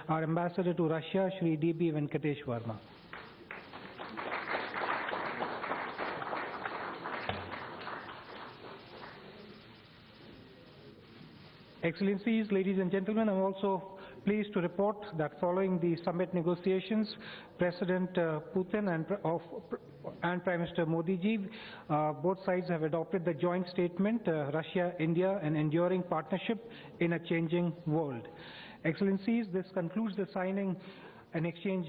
our Ambassador to Russia, Shri D.B. Venkatesh Verma. Excellencies, ladies and gentlemen, I'm also pleased to report that following the summit negotiations, President Putin and Prime Minister Modi ji, both sides have adopted the joint statement, Russia-India, an enduring partnership in a changing world. Excellencies, this concludes the signing and exchange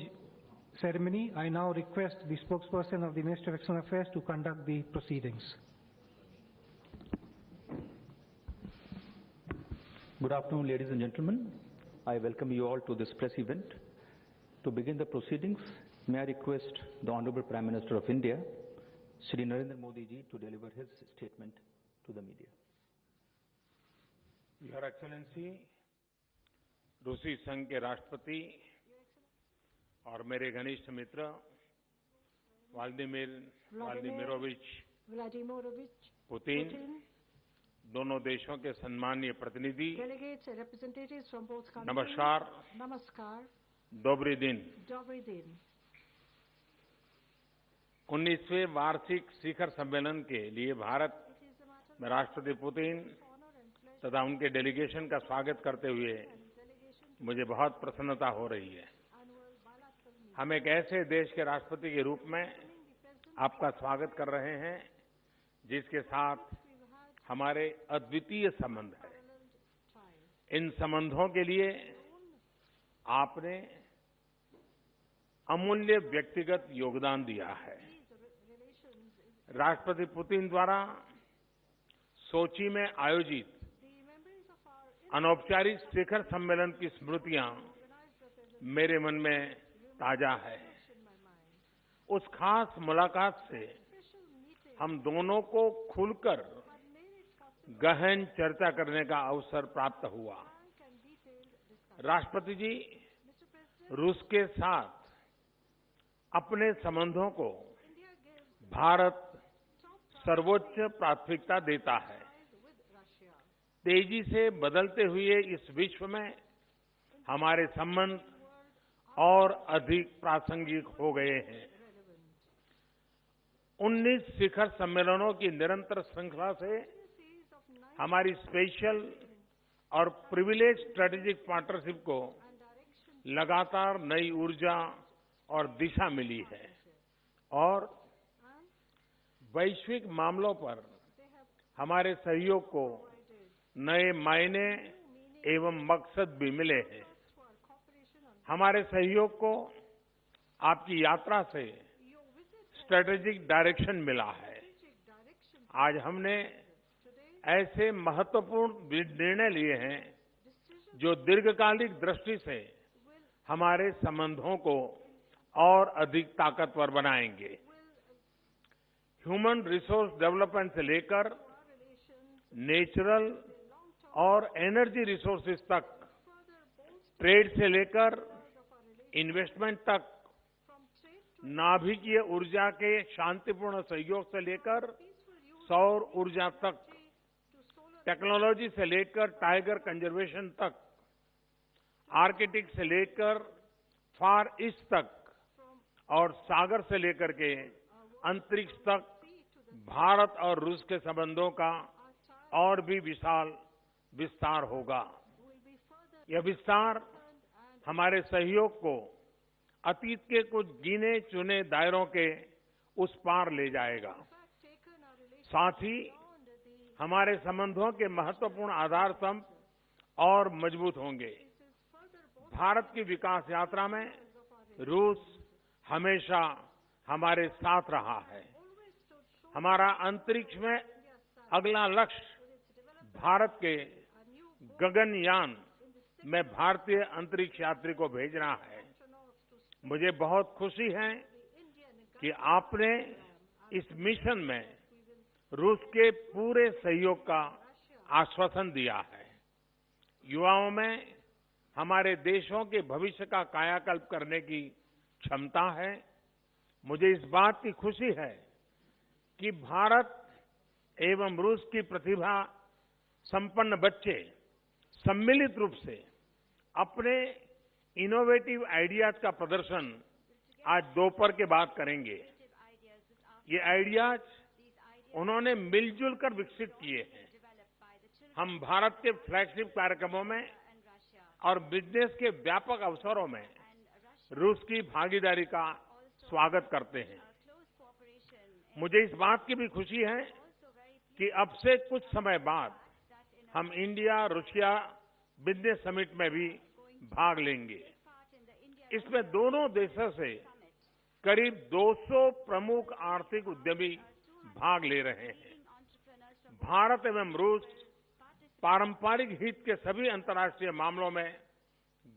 ceremony. I now request the spokesperson of the Ministry of External Affairs to conduct the proceedings. Good afternoon, ladies and gentlemen. I welcome you all to this press event. To begin the proceedings, may I request the Honorable Prime Minister of India, Shri Narendra Modi ji, to deliver his statement to the media. Your Excellency, रूसी संघ के राष्ट्रपति और मेरे घनिष्ठ मित्र Vladimirovich Putin, दोनों देशों के सम्मानीय प्रतिनिधि, नमस्कार, दोबरी दिन। 19वें वार्षिक शिखर सम्मेलन के लिए भारत में राष्ट्रपति पुतिन तथा उनके डेलीगेशन का स्वागत करते हुए मुझे बहुत प्रसन्नता हो रही है। हम एक ऐसे देश के राष्ट्रपति के रूप में आपका स्वागत कर रहे हैं जिसके साथ हमारे अद्वितीय संबंध है। इन संबंधों के लिए आपने अमूल्य व्यक्तिगत योगदान दिया है। राष्ट्रपति पुतिन द्वारा सोची में आयोजित अनौपचारिक शिखर सम्मेलन की स्मृतियां मेरे मन में ताजा है। उस खास मुलाकात से हम दोनों को खुलकर गहन चर्चा करने का अवसर प्राप्त हुआ। राष्ट्रपति जी रूस के साथ अपने संबंधों को भारत सर्वोच्च प्राथमिकता देता है। तेजी से बदलते हुए इस विश्व में हमारे संबंध और अधिक प्रासंगिक हो गए हैं। 19 शिखर सम्मेलनों की निरंतर श्रृंखला से हमारी स्पेशल और प्रिविलेज स्ट्रेटेजिक पार्टनरशिप को लगातार नई ऊर्जा और दिशा मिली है और वैश्विक मामलों पर हमारे सहयोग को नए मायने एवं मकसद भी मिले हैं। हमारे सहयोग को आपकी यात्रा से स्ट्रेटेजिक डायरेक्शन मिला है। आज हमने ऐसे महत्वपूर्ण निर्णय लिए हैं जो दीर्घकालिक दृष्टि से हमारे संबंधों को और अधिक ताकतवर बनाएंगे। ह्यूमन रिसोर्स डेवलपमेंट से लेकर नेचुरल और एनर्जी रिसोर्सेज तक, ट्रेड से लेकर इन्वेस्टमेंट तक, नाभिकीय ऊर्जा के शांतिपूर्ण सहयोग से लेकर सौर ऊर्जा तक, टेक्नोलॉजी से लेकर टाइगर कंजर्वेशन तक, आर्कटिक से लेकर फार ईस्ट तक और सागर से लेकर के अंतरिक्ष तक भारत और रूस के संबंधों का और भी विशाल विस्तार होगा। यह विस्तार हमारे सहयोग को अतीत के कुछ गिने चुने दायरों के उस पार ले जाएगा। साथ ही हमारे संबंधों के महत्वपूर्ण आधार स्तंभ और मजबूत होंगे। भारत की विकास यात्रा में रूस हमेशा हमारे साथ रहा है। हमारा अंतरिक्ष में अगला लक्ष्य भारत के गगनयान में भारतीय अंतरिक्ष यात्री को भेजना है। मुझे बहुत खुशी है कि आपने इस मिशन में रूस के पूरे सहयोग का आश्वासन दिया है। युवाओं में हमारे देशों के भविष्य का कायाकल्प करने की क्षमता है। मुझे इस बात की खुशी है कि भारत एवं रूस की प्रतिभा संपन्न बच्चे सम्मिलित रूप से अपने इनोवेटिव आइडियाज का प्रदर्शन आज दोपहर के बाद करेंगे। ये आइडियाज उन्होंने मिलजुल कर विकसित किए हैं। हम भारत के फ्लैगशिप कार्यक्रमों में और बिजनेस के व्यापक अवसरों में रूस की भागीदारी का स्वागत करते हैं। मुझे इस बात की भी खुशी है कि अब से कुछ समय बाद हम इंडिया रूसिया बिजनेस समिट में भी भाग लेंगे। इसमें दोनों देशों से करीब 200 प्रमुख आर्थिक उद्यमी भाग ले रहे हैं। भारत एवं रूस पारंपरिक हित के सभी अंतर्राष्ट्रीय मामलों में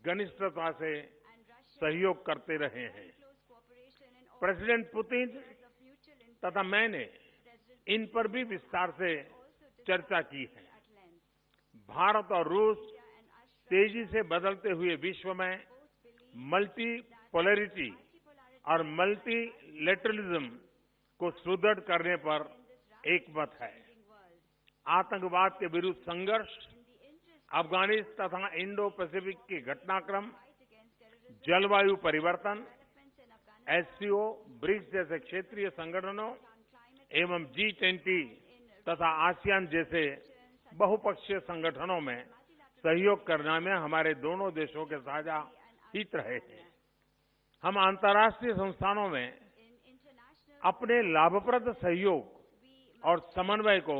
घनिष्ठता से सहयोग करते रहे हैं। प्रेसिडेंट पुतिन तथा मैंने इन पर भी विस्तार से चर्चा की है। भारत और रूस तेजी से बदलते हुए विश्व में मल्टीपोलैरिटी और मल्टीलेटरलिज्म को सुदृढ़ करने पर एकमत है। आतंकवाद के विरुद्ध संघर्ष, अफगानिस्तान तथा इंडो पैसिफिक के घटनाक्रम, जलवायु परिवर्तन, एससीओ, ब्रिक्स जैसे क्षेत्रीय संगठनों एवं G20 तथा आसियान जैसे बहुपक्षीय संगठनों में सहयोग करने में हमारे दोनों देशों के साझा हित रहे हैं। हम अंतर्राष्ट्रीय संस्थानों में अपने लाभप्रद सहयोग और समन्वय को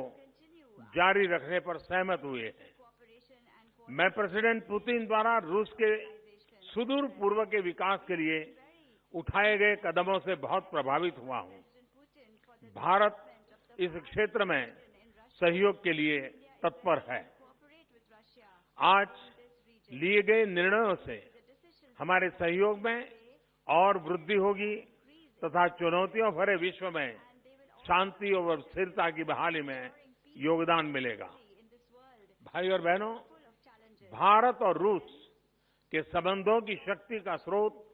जारी रखने पर सहमत हुए हैं। मैं प्रेसिडेंट पुतिन द्वारा रूस के सुदूर पूर्व के विकास के लिए उठाए गए कदमों से बहुत प्रभावित हुआ हूं। भारत इस क्षेत्र में सहयोग के लिए तत्पर है। आज लिए गए निर्णयों से हमारे सहयोग में और वृद्धि होगी तथा चुनौतियों भरे विश्व में शांति और स्थिरता की बहाली में योगदान मिलेगा। भाई और बहनों, भारत और रूस के संबंधों की शक्ति का स्रोत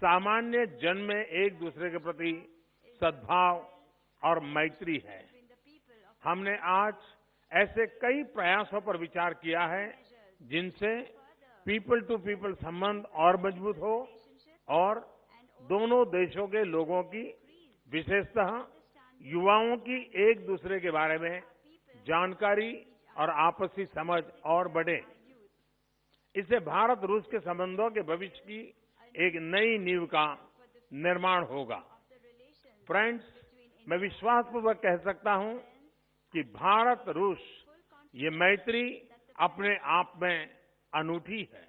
सामान्य जन में एक दूसरे के प्रति सद्भाव और मैत्री है। हमने आज ऐसे कई प्रयासों पर विचार किया है जिनसे पीपल टू पीपल संबंध और मजबूत हो और दोनों देशों के लोगों की, विशेषतः युवाओं की एक दूसरे के बारे में जानकारी और आपसी समझ और बढ़े। इससे भारत रूस के संबंधों के भविष्य की एक नई नींव का निर्माण होगा। फ्रेंड्स, मैं विश्वासपूर्वक कह सकता हूं कि भारत रूस ये मैत्री अपने आप में अनूठी है।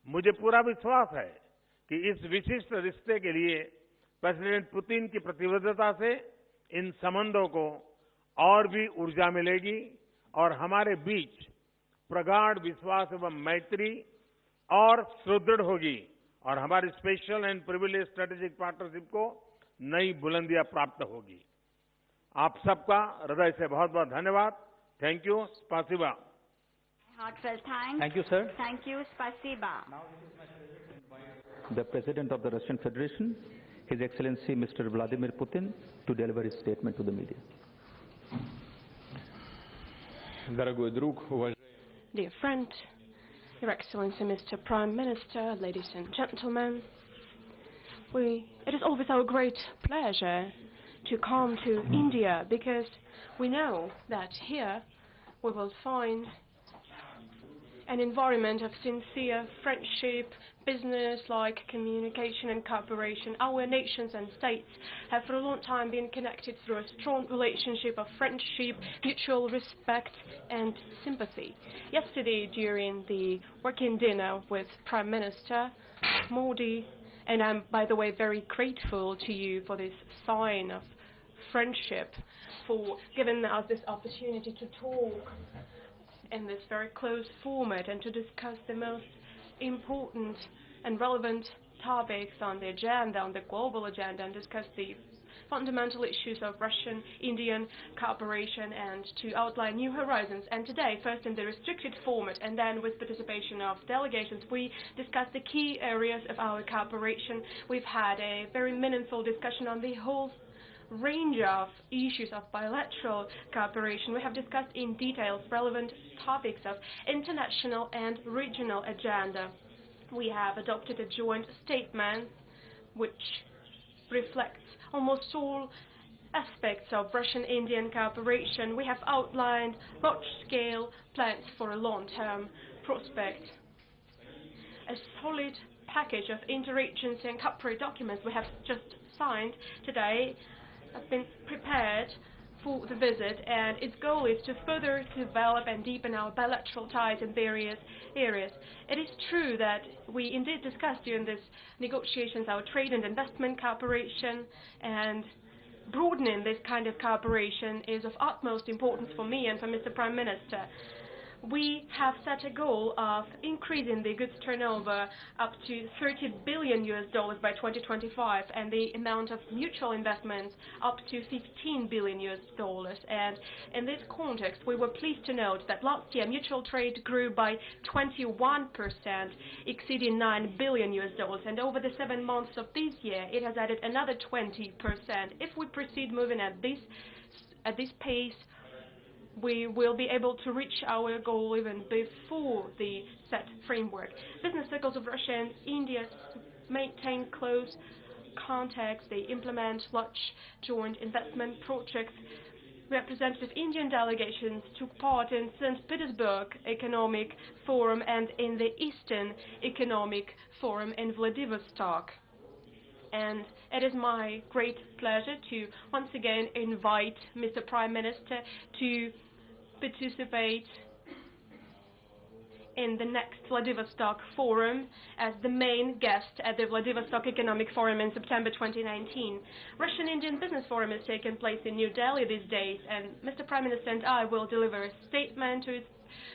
मुझे पूरा विश्वास है कि इस विशिष्ट रिश्ते के लिए प्रेसिडेंट पुतिन की प्रतिबद्धता से इन संबंधों को और भी ऊर्जा मिलेगी और हमारे बीच प्रगाढ़ विश्वास एवं मैत्री और सुदृढ़ होगी और हमारी special and privilege strategic partnership को नई बुलंदियां प्राप्त होगी। आप सबका हृदय से बहुत बहुत धन्यवाद। Thank you. स्पासिबा। Heartfelt thanks. Thank you, sir. Thank you. Spasiba. The President of the Russian Federation, His Excellency Mr. Vladimir Putin, to deliver his statement to the media. Дорогой друг, Dear friend, Your Excellency Mr. Prime Minister, ladies and gentlemen, it is always our great pleasure to come to India because we know that here we will find an environment of sincere friendship, business-like communication and cooperation. Our nations and states have for a long time been connected through a strong relationship of friendship, mutual respect and sympathy. Yesterday, during the working dinner with Prime Minister Modi, and I'm, by the way, very grateful to you for this sign of friendship, for giving us this opportunity to talk in this very close format and to discuss the most important and relevant topics on the agenda, on the global agenda, and discuss the fundamental issues of Russian-Indian cooperation and to outline new horizons. And today, first in the restricted format and then with participation of delegations, we discussed the key areas of our cooperation. We've had a very meaningful discussion on the whole range of issues of bilateral cooperation. We have discussed in detail relevant topics of international and regional agenda. We have adopted a joint statement which reflects almost all aspects of Russian-Indian cooperation. We have outlined large-scale plans for a long-term prospect. A solid package of interagency and corporate documents we have just signed today have been prepared for the visit, and its goal is to further develop and deepen our bilateral ties in various areas. It is true that we indeed discussed during these negotiations our trade and investment cooperation, and broadening this kind of cooperation is of utmost importance for me and for Mr. Prime Minister. We have set a goal of increasing the goods turnover up to $30 billion by 2025, and the amount of mutual investments up to $15 billion. And in this context, we were pleased to note that last year mutual trade grew by 21%, exceeding $9 billion, and over the 7 months of this year, it has added another 20%. If we proceed moving at this pace, we will be able to reach our goal even before the set framework. Business circles of Russia and India maintain close contacts. They implement large joint investment projects. Representative Indian delegations took part in St. Petersburg Economic Forum and in the Eastern Economic Forum in Vladivostok. And it is my great pleasure to once again invite Mr. Prime Minister to participate in the next Vladivostok Forum as the main guest at the Vladivostok Economic Forum in September 2019. Russian-Indian Business Forum is taking place in New Delhi these days, and Mr. Prime Minister and I will deliver a statement to its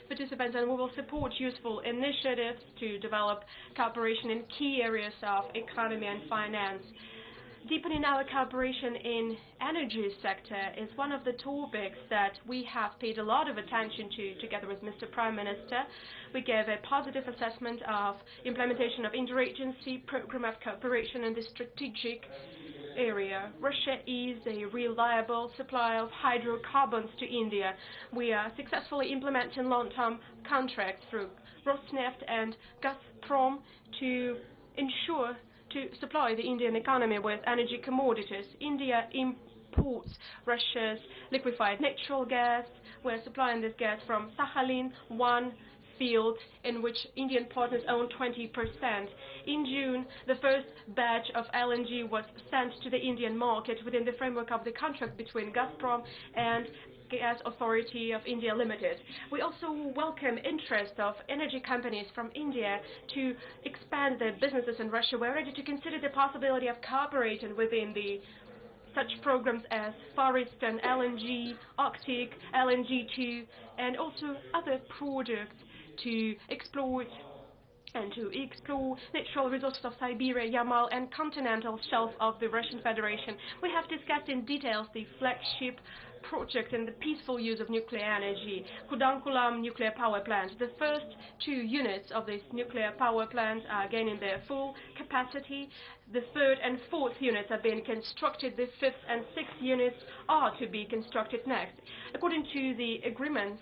participants, and we will support useful initiatives to develop cooperation in key areas of economy and finance. Deepening our cooperation in energy sector is one of the topics that we have paid a lot of attention to together with Mr. Prime Minister. We gave a positive assessment of implementation of interagency program of cooperation in this strategic area. Russia is a reliable supplier of hydrocarbons to India. We are successfully implementing long-term contracts through Rosneft and Gazprom to ensure to supply the Indian economy with energy commodities. India imports Russia's liquefied natural gas. We're supplying this gas from Sakhalin-1 field, in which Indian partners own 20%. In June, the first batch of LNG was sent to the Indian market within the framework of the contract between Gazprom and Gas Authority of India Limited. We also welcome interest of energy companies from India to expand their businesses in Russia. We're ready to consider the possibility of cooperating within such programs as Far Eastern LNG, Arctic LNG2, and also other projects to exploit and to explore natural resources of Siberia, Yamal, and continental shelf of the Russian Federation. We have discussed in detail the flagship project in the peaceful use of nuclear energy, Kudankulam nuclear power plant. The first 2 units of this nuclear power plant are gaining their full capacity. The 3rd and 4th units are being constructed. The 5th and 6th units are to be constructed next. According to the agreements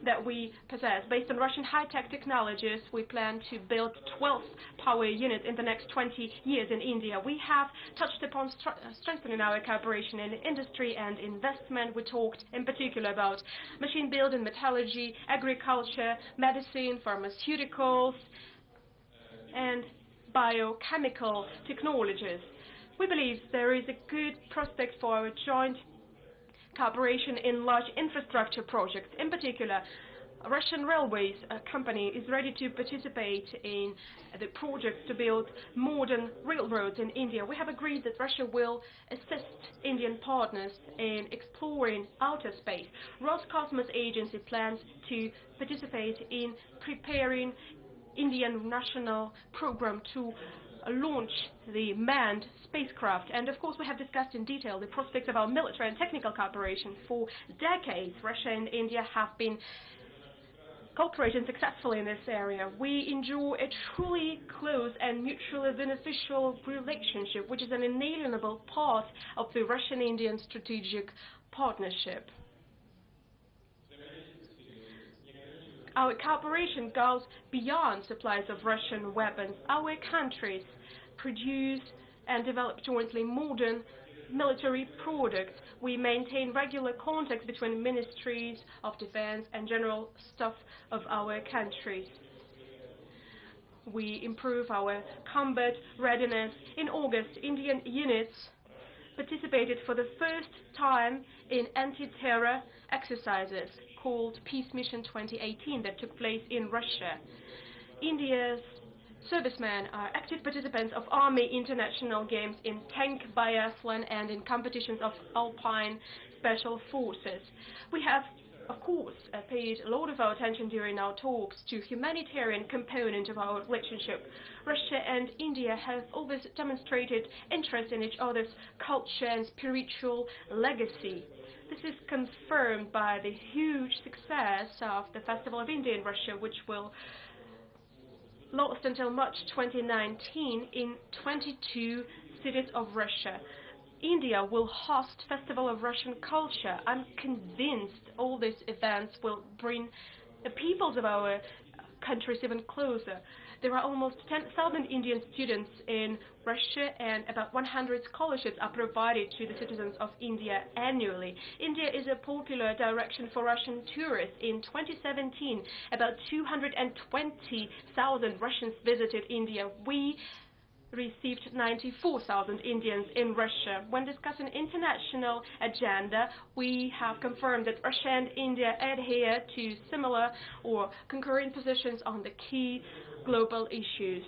that we possess, based on Russian high-tech technologies, we plan to build 12 power units in the next 20 years in India. We have touched upon strengthening our cooperation in industry and investment. We talked in particular about machine building, metallurgy, agriculture, medicine, pharmaceuticals, and biochemical technologies. We believe there is a good prospect for our joint cooperation in large infrastructure projects. In particular, Russian Railways company is ready to participate in the projects to build modern railroads in India. We have agreed that Russia will assist Indian partners in exploring outer space. Roscosmos Agency plans to participate in preparing Indian national program to launch the manned spacecraft. And of course, we have discussed in detail the prospects of our military and technical cooperation. For decades, Russia and India have been cooperating successfully in this area. We enjoy a truly close and mutually beneficial relationship, which is an inalienable part of the Russian-Indian strategic partnership. Our cooperation goes beyond supplies of Russian weapons. Our countries produce and develop jointly modern military products. We maintain regular contacts between ministries of defense and general staff of our countries. We improve our combat readiness. In August, Indian units participated for the first time in anti-terror exercises called Peace Mission 2018 that took place in Russia. India's servicemen are active participants of Army International Games in tank biathlon and in competitions of Alpine Special Forces. We have, of course, paid a lot of our attention during our talks to humanitarian component of our relationship. Russia and India have always demonstrated interest in each other's culture and spiritual legacy. This is confirmed by the huge success of the Festival of India in Russia, which will last until March 2019 in 22 cities of Russia. India will host Festival of Russian Culture. I'm convinced all these events will bring the peoples of our countries even closer. There are almost 10,000 Indian students in Russia, and about 100 scholarships are provided to the citizens of India annually. India is a popular direction for Russian tourists. In 2017, about 220,000 Russians visited India. We received 94,000 Indians in Russia. When discussing international agenda, we have confirmed that Russia and India adhere to similar or concurrent positions on the key global issues.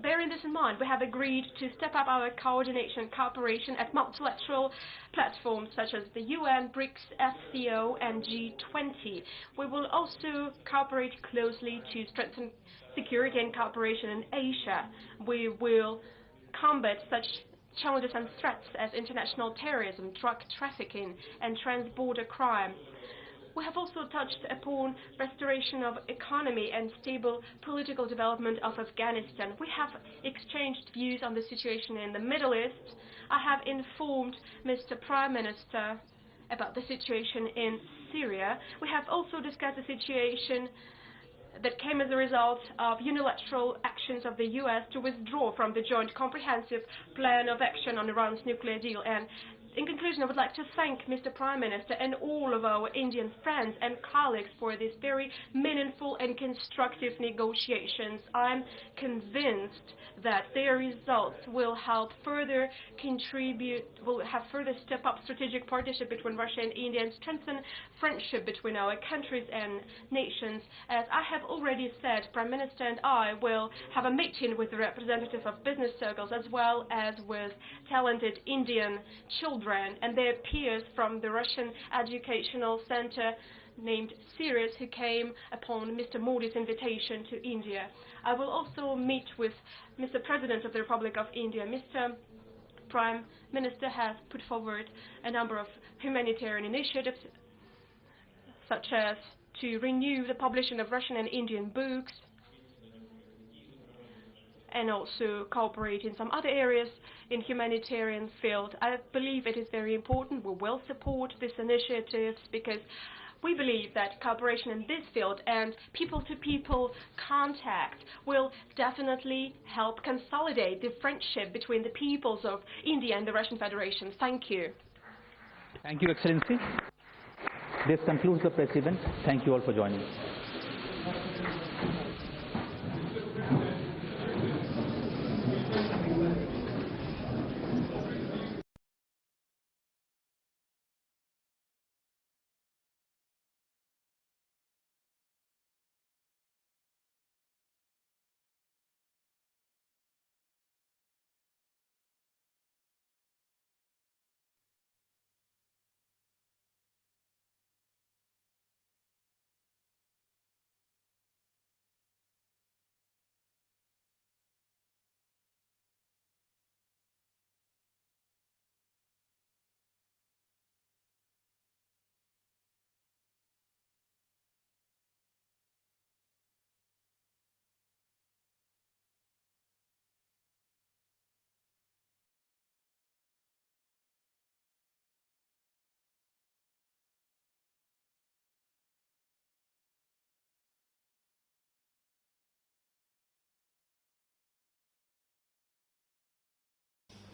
Bearing this in mind, we have agreed to step up our coordination and cooperation at multilateral platforms such as the UN, BRICS, SCO, and G20. We will also cooperate closely to strengthen security and cooperation in Asia. We will combat such challenges and threats as international terrorism, drug trafficking, and transborder crime. We have also touched upon restoration of economy and stable political development of Afghanistan. We have exchanged views on the situation in the Middle East. I have informed Mr. Prime Minister about the situation in Syria. We have also discussed the situation that came as a result of unilateral actions of the US to withdraw from the Joint Comprehensive Plan of Action on Iran's nuclear deal. And in conclusion, I would like to thank Mr. Prime Minister and all of our Indian friends and colleagues for these very meaningful and constructive negotiations. I'm convinced that their results will help further step up strategic partnership between Russia and India and strengthen friendship between our countries and nations. As I have already said, Prime Minister and I will have a meeting with the representatives of business circles as well as with talented Indian children and their peers from the Russian Educational Center named Sirius, who came upon Mr. Modi's invitation to India. I will also meet with Mr. President of the Republic of India. Mr. Prime Minister has put forward a number of humanitarian initiatives, such as to renew the publishing of Russian and Indian books, and also cooperate in some other areas in humanitarian field. I believe it is very important. We will support these initiatives because we believe that cooperation in this field and people-to-people contact will definitely help consolidate the friendship between the peoples of India and the Russian Federation. Thank you. Thank you, Excellency. This concludes the press event. Thank you all for joining.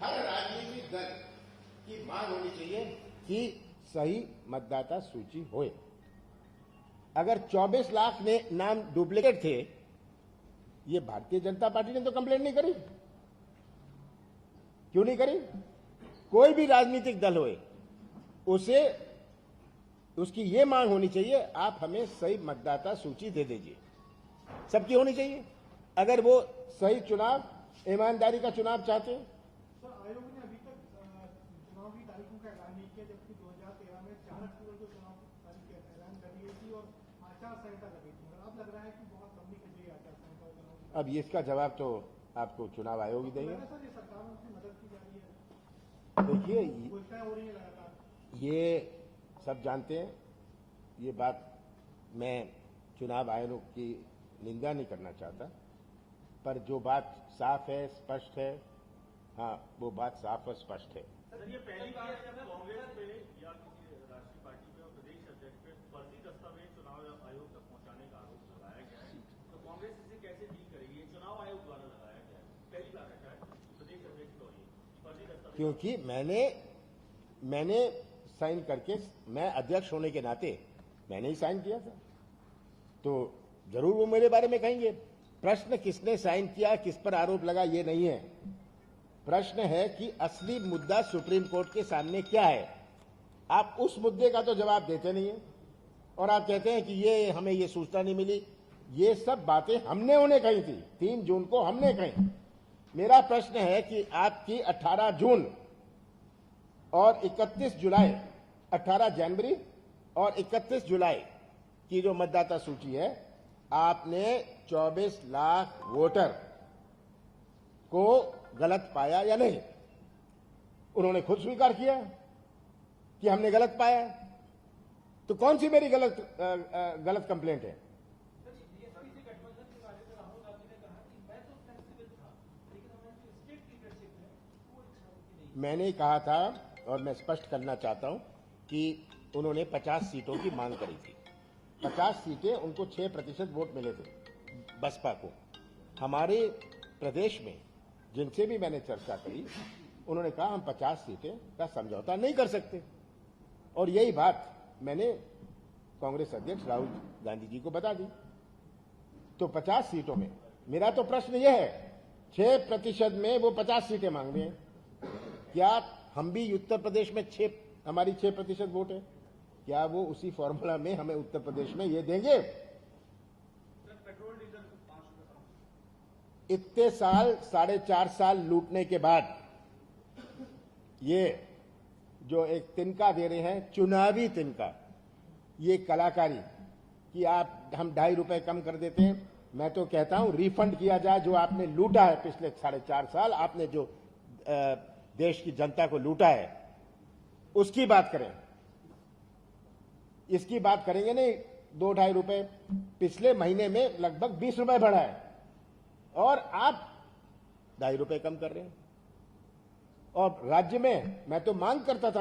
हर राजनीतिक दल की मांग होनी चाहिए कि सही मतदाता सूची होए। अगर 24 लाख ने नाम डुप्लीकेट थे, ये भारतीय जनता पार्टी ने तो कंप्लेंट नहीं करी। क्यों नहीं करी? कोई भी राजनीतिक दल होए, उसे उसकी ये मांग होनी चाहिए, आप हमें सही मतदाता सूची दे दीजिए। सबकी होनी चाहिए। अगर वो सही चुनाव, ईमानदारी का चुनाव चाहते हैं। सर, आयोग ने अभी तक चुनाव की तारीखों का ऐलान नहीं किया, जबकि 2013 में 4 अक्टूबर को चुनाव तारीख का ऐलान कर दी थी और आचार संहिता लगी थी। अब लग रहा है कि बहुत लंबी कर दी आचार संहिता। अब इसका जवाब तो आपको चुनाव आयोग ही देंगे। सर, ये सरकार की मदद की जा रही है, देखिए, घोषणाएं हो रही है लगातार। ये सब जानते हैं। ये बात मैं चुनाव आयोग की निंदा नहीं करना चाहता, पर जो बात साफ है, स्पष्ट है, हाँ, वो बात साफ और स्पष्ट है। सर, ये पहली बार है जब कांग्रेस पे या किसी राष्ट्रीय पार्टी पे और प्रदेश अध्यक्ष पे फर्जी दस्तावेज चुनाव आयोग तक पहुंचाने का आरोप लगाया गया है, तो कांग्रेस इसे कैसे डील करेगी? ये चुनाव आयोग द्वारा लगाया गया है, पहली बार है शायद प्रदेश अध्यक्ष को ये फर्जी दस्तावेज। क्योंकि मैंने साइन करके, मैं अध्यक्ष होने के नाते मैंने ही साइन किया था, तो जरूर वो मेरे बारे में कहेंगे। प्रश्न किसने साइन किया, किस पर आरोप लगा, ये नहीं है। प्रश्न है कि असली मुद्दा सुप्रीम कोर्ट के सामने क्या है। आप उस मुद्दे का तो जवाब देते नहीं है, और आप कहते हैं कि ये हमें ये सूचना नहीं मिली। ये सब बातें हमने उन्हें कही थी, 3 जून को हमने कही। मेरा प्रश्न है कि आपकी 18 जून और 31 जुलाई, 18 जनवरी और 31 जुलाई की जो मतदाता सूची है, आपने 24 लाख वोटर को गलत पाया या नहीं? उन्होंने खुद स्वीकार किया कि हमने गलत पाया। तो कौन सी मेरी गलत कंप्लेंट है? मैंने कहा था, और मैं स्पष्ट करना चाहता हूं, कि उन्होंने 50 सीटों की मांग करी थी। 50 सीटें, उनको 6% वोट मिले थे बसपा को। हमारे प्रदेश में जिनसे भी मैंने चर्चा करी, उन्होंने कहा हम 50 सीटें का समझौता नहीं कर सकते। और यही बात मैंने कांग्रेस अध्यक्ष राहुल गांधी जी को बता दी। तो 50 सीटों में मेरा तो प्रश्न यह है, 6% में वो 50 सीटें मांग रहे हैं। क्या हम भी उत्तर प्रदेश में हमारी 6% वोट है, क्या वो उसी फॉर्मूला में हमें उत्तर प्रदेश में ये देंगे? इतने साल, 4.5 साल लूटने के बाद ये जो एक तिनका दे रहे हैं, चुनावी तिनका, ये कलाकारी कि हम 2.5 रुपए कम कर देते हैं। मैं तो कहता हूं रिफंड किया जाए जो आपने लूटा है पिछले 4.5 साल। आपने जो देश की जनता को लूटा है, उसकी बात करें। इसकी बात करेंगे नहीं। 2-2.5 रुपए पिछले महीने में लगभग 20 रुपए बढ़ा है, और आप 2.5 रुपए कम कर रहे हैं। और राज्य में मैं तो मांग करता था